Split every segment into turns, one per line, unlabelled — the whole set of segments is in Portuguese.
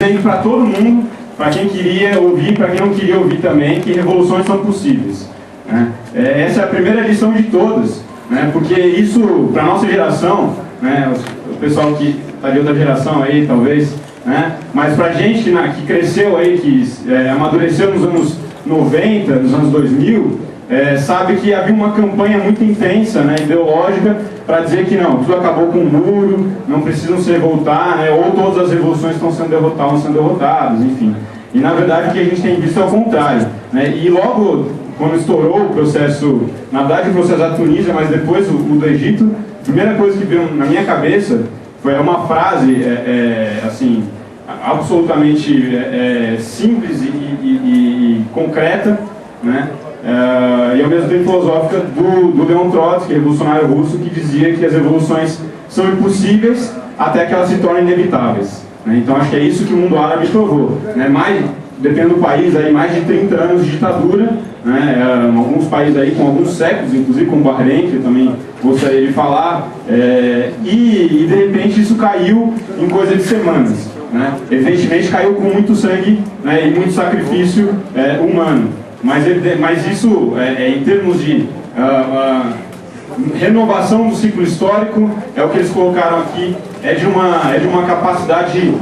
dizendo para todo mundo, para quem queria ouvir, para quem não queria ouvir também, que revoluções são possíveis. Né? Essa é a primeira lição de todas, né? Porque isso, para a nossa geração, né? O pessoal que está de outra geração aí, talvez, né? Mas para a gente que cresceu aí, que amadureceu nos anos 90, nos anos 2000, sabe que havia uma campanha muito intensa, né, ideológica, para dizer que não, tudo acabou com o muro, não precisam se revoltar, né, ou todas as revoluções estão sendo derrotadas, enfim. E na verdade o que a gente tem visto é o contrário. Né, e logo, quando estourou o processo, na verdade o processo da Tunísia, mas depois o do Egito, a primeira coisa que veio na minha cabeça foi uma frase, assim, absolutamente simples e concreta, né? E ao mesmo tempo filosófica do Leon Trotsky, revolucionário russo, que dizia que as revoluções são impossíveis até que elas se tornem inevitáveis. Né? Então acho que é isso que o mundo árabe provou. Né? Dependendo do país, aí, mais de 30 anos de ditadura, né? Alguns países aí com alguns séculos, inclusive como Bahrein, que eu também gostaria de falar, e de repente isso caiu em coisa de semanas. Né? Evidentemente caiu com muito sangue, né? E muito sacrifício humano. Mas isso, em termos de renovação do ciclo histórico, é o que eles colocaram aqui, é de uma capacidade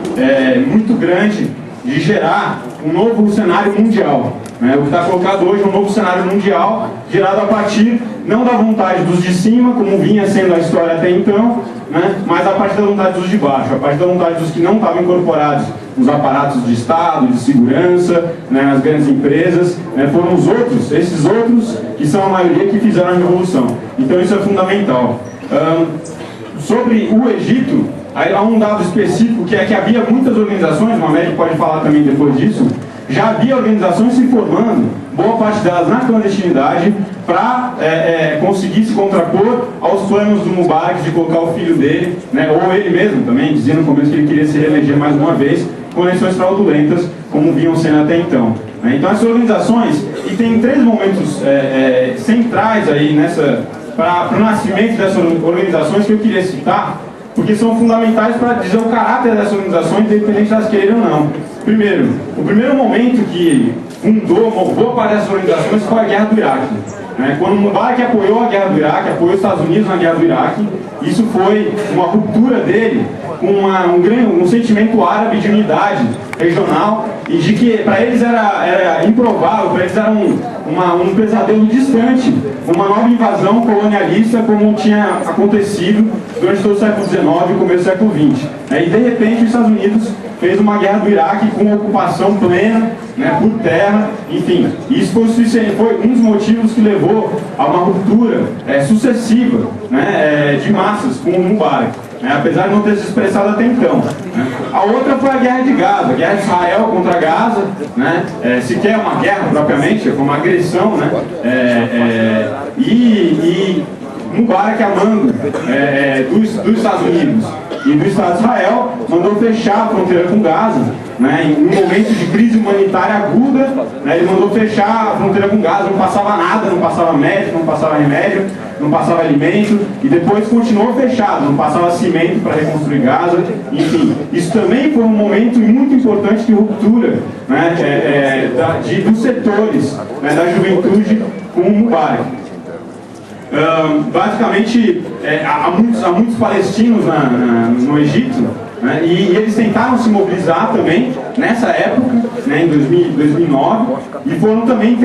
muito grande de gerar um novo cenário mundial. Né? O que está colocado hoje é um novo cenário mundial, gerado a partir, não da vontade dos de cima, como vinha sendo a história até então, né? Mas a partir da vontade dos de baixo, a partir da vontade dos que não estavam incorporados nos aparatos de Estado, de segurança, né, nas grandes empresas, né, foram esses outros, que são a maioria, que fizeram a revolução. Então isso é fundamental. Sobre o Egito, há um dado específico, que é que havia muitas organizações, o Américo pode falar também depois disso, já havia organizações se formando, boa parte delas na clandestinidade, para conseguir se contrapor aos planos do Mubarak de colocar o filho dele, né, ou ele mesmo também, dizia no começo que ele queria se reeleger mais uma vez, com eleições fraudulentas, como vinham sendo até então. Então essas organizações, e tem 3 momentos centrais aí para o nascimento dessas organizações que eu queria citar, porque são fundamentais para dizer o caráter dessas organizações, independente de elas quererem ou não. Primeiro, o primeiro momento que fundou uma boa parte dessas organizações foi a Guerra do Iraque. Quando o Mubarak apoiou a Guerra do Iraque, apoiou os Estados Unidos na Guerra do Iraque, isso foi uma ruptura dele com um sentimento árabe de unidade regional, e de que para eles era improvável, para eles era um pesadelo distante, uma nova invasão colonialista como tinha acontecido durante todo o século XIX e começo do século XX. E de repente os Estados Unidos fez uma guerra do Iraque com ocupação plena, né, por terra, enfim. Isso foi um dos motivos que levou a uma ruptura sucessiva, né, de massas com o Mubarak. Apesar de não ter se expressado até então. A outra foi a Guerra de Gaza, a Guerra de Israel contra Gaza, sequer uma guerra propriamente, foi uma agressão, né? E Mubarak, a mando dos Estados Unidos e do Estado de Israel, mandou fechar a fronteira com Gaza, né? Em um momento de crise humanitária aguda, né? Ele mandou fechar a fronteira com Gaza, não passava nada, não passava médico, não passava remédio, não passava alimento, e depois continuou fechado, não passava cimento para reconstruir Gaza, enfim. Isso também foi um momento muito importante de ruptura, né, dos setores, né, da juventude com o Mubarak. Basicamente, há muitos palestinos no Egito, né, e eles tentaram se mobilizar também nessa época, né, em 2009, e foram também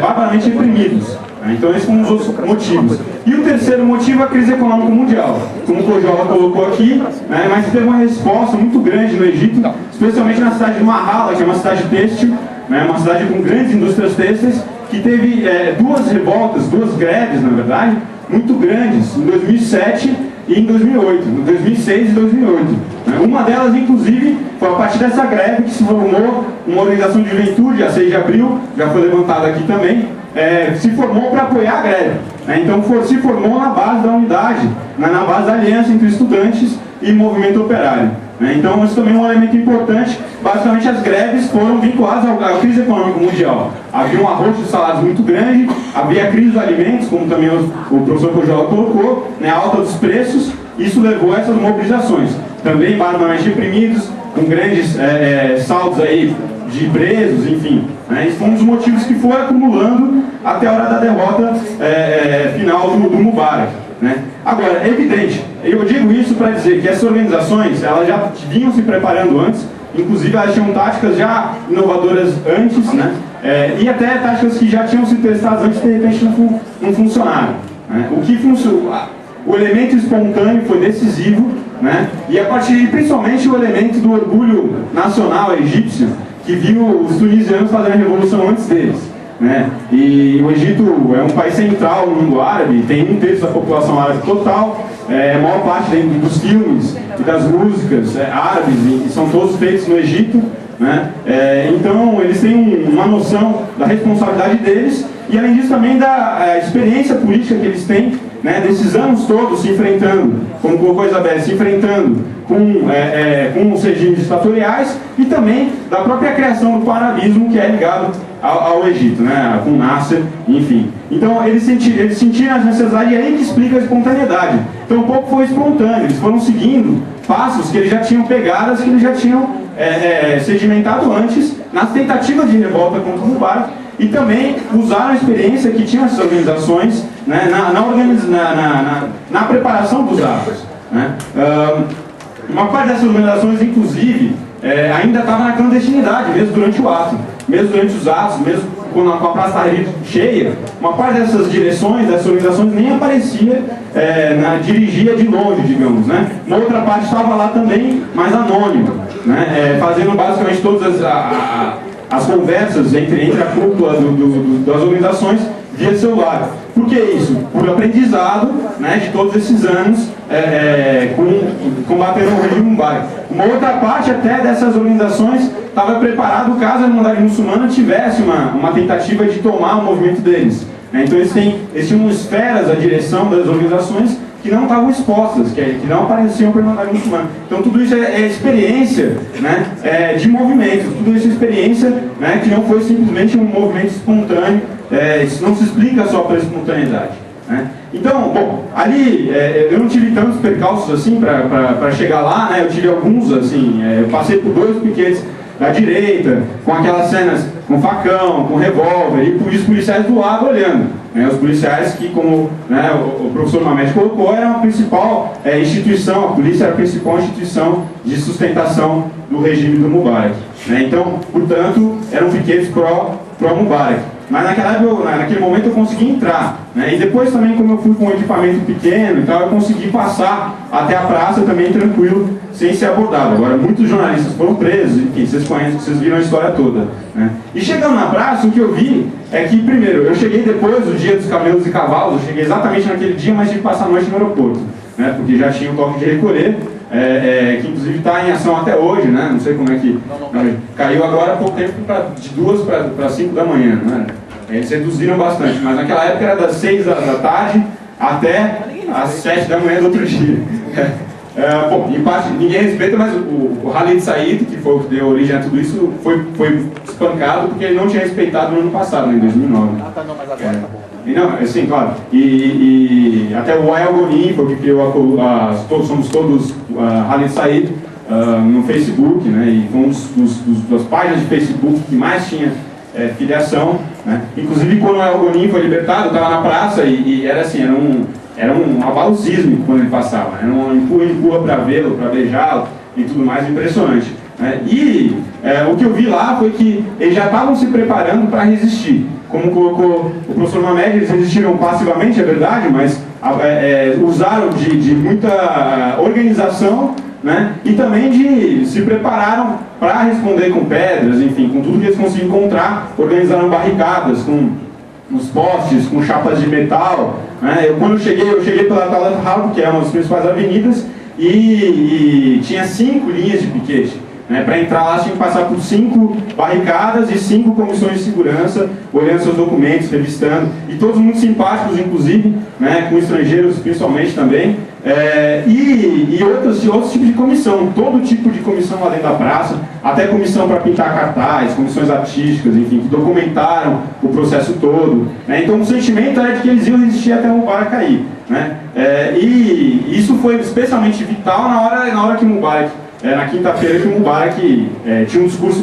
barbaramente reprimidos. Então esse foi um dos outros motivos. E o terceiro motivo é a crise econômica mundial, como o Kojola colocou aqui, né, mas teve uma resposta muito grande no Egito, especialmente na cidade de Marhala, que é uma cidade têxtil, né, uma cidade com grandes indústrias têxteis, que teve 2 revoltas, 2 greves, na verdade, muito grandes, em 2007 e em 2008, em 2006 e 2008. Uma delas, inclusive, foi a partir dessa greve que se formou uma organização de juventude, a 6 de abril, já foi levantada aqui também, se formou para apoiar a greve. Então se formou na base da unidade, na base da aliança entre estudantes e movimento operário. Então isso também é um elemento importante. Basicamente as greves foram vinculadas à crise econômica mundial. Havia um arroxo de salários muito grande, havia a crise dos alimentos, como também o professor Kojola colocou, a alta dos preços. Isso levou a essas mobilizações, também barbaramente reprimidos, com grandes saldos aí de presos, enfim. Né? Isso foi um dos motivos que foi acumulando até a hora da derrota final do Mubarak. Né? Agora, é evidente, eu digo isso para dizer que essas organizações elas já vinham se preparando antes, inclusive elas tinham táticas já inovadoras antes, né? E até táticas que já tinham sido testadas antes e de repente não funcionaram. Né? O elemento espontâneo foi decisivo, né? E a partir principalmente o elemento do orgulho nacional egípcio, que viu os tunisianos fazendo a revolução antes deles. Né? E o Egito é um país central no mundo árabe, tem 1/3 da população árabe total, a maior parte dos filmes e das músicas árabes e são todos feitos no Egito. Né? Então eles têm uma noção da responsabilidade deles e além disso também da experiência política que eles têm, né, desses anos todos se enfrentando, como colocou a Isabel, se enfrentando com os regimes ditatoriais e também da própria criação do panarabismo que é ligado ao Egito, né, com Nasser, enfim. Então eles sentiram a necessidade e é aí que explica a espontaneidade. Então um pouco foi espontâneo, eles foram seguindo passos que eles já tinham pegadas, que eles já tinham sedimentado antes nas tentativas de revolta contra o Mubarak e também usaram a experiência que tinham essas organizações, né, na preparação dos atos. Né? Uma parte dessas organizações, inclusive, ainda estava na clandestinidade, mesmo durante o ato, mesmo durante os atos, mesmo com a Praça Tahrir cheia, uma parte dessas direções, dessas organizações nem aparecia, dirigia de longe, digamos. Né? Uma outra parte estava lá também, mas anônima, né? Fazendo basicamente todas as conversas entre a cúpula das organizações via celular. Por que isso? Por aprendizado, né, de todos esses anos combatendo o regime Mubarak. Uma outra parte até dessas organizações estava preparado caso a Irmandade Muçulmana tivesse uma tentativa de tomar o movimento deles. Né? Então eles tinham esferas à direção das organizações que não estavam expostas, que não apareciam para a Irmandade Muçulmana. Então tudo isso é experiência, né, de movimento, tudo isso é experiência, né, que não foi simplesmente um movimento espontâneo, isso não se explica só pela espontaneidade. Né? Então, bom, ali eu não tive tantos percalços assim para chegar lá, né, eu tive alguns, assim, eu passei por 2 piquetes da direita, com aquelas cenas com facão, com revólver, e os policiais do lado olhando. Né, os policiais que, como, né, o professor Mamed colocou, era a principal instituição, a polícia era a principal instituição de sustentação do regime do Mubarak. Né, então, portanto, eram piquetes pró-Mubarak. Mas naquele momento eu consegui entrar. Né, e depois também, como eu fui com um equipamento pequeno e tal, eu consegui passar até a praça também tranquilo, sem ser abordado. Agora, muitos jornalistas foram presos, enfim, vocês conhecem, vocês viram a história toda. Né? E chegando na praça, o que eu vi é que, primeiro, eu cheguei depois do dia dos camelos e cavalos, eu cheguei exatamente naquele dia, mas tive que passar a noite no aeroporto, né? Porque já tinha o toque de recolher, que inclusive está em ação até hoje, né? Não sei como é que... Caiu agora há pouco tempo, de 2 para 5 da manhã, né? Eles reduziram bastante, mas naquela época era das 6 da tarde até às 7 da manhã do outro dia. Bom, em parte ninguém respeita, mas o Khalid Said, que foi o que deu origem a tudo isso, foi espancado porque ele não tinha respeitado no ano passado, né, em 2009.
Ah, tá, não, mas agora tá bom.
Não, sim, claro. E até o Wael Gonin foi o que criou somos todos Khalid Said no Facebook, né, e foi das páginas de Facebook que mais tinha filiação. Né. Inclusive, quando o Wael Gonin foi libertado, eu estava na praça e era assim, era um abalo sísmico quando ele passava, era um empurra para vê-lo, para beijá-lo e tudo mais, impressionante. Né? E o que eu vi lá foi que eles já estavam se preparando para resistir. Como colocou o professor Mamed, eles resistiram passivamente, é verdade, mas usaram de muita organização, né? E também se prepararam para responder com pedras, enfim, com tudo que eles conseguiam encontrar, organizaram barricadas nos postes, com chapas de metal. Né? Quando eu cheguei pela Talat Hall, que é uma das principais avenidas, e tinha 5 linhas de piquete. Né? Para entrar lá, tinha que passar por 5 barricadas e 5 comissões de segurança, olhando seus documentos, revistando, e todos muito simpáticos, inclusive, né? Com estrangeiros principalmente também, e outros tipos de comissão, todo tipo de comissão lá dentro da praça, até comissão para pintar cartaz, comissões artísticas, enfim, que documentaram o processo todo. Né? Então o sentimento era de que eles iam resistir até o Mubarak cair. Né? E isso foi especialmente vital na hora que o Mubarak na quinta-feira que o Mubarak tinha um discurso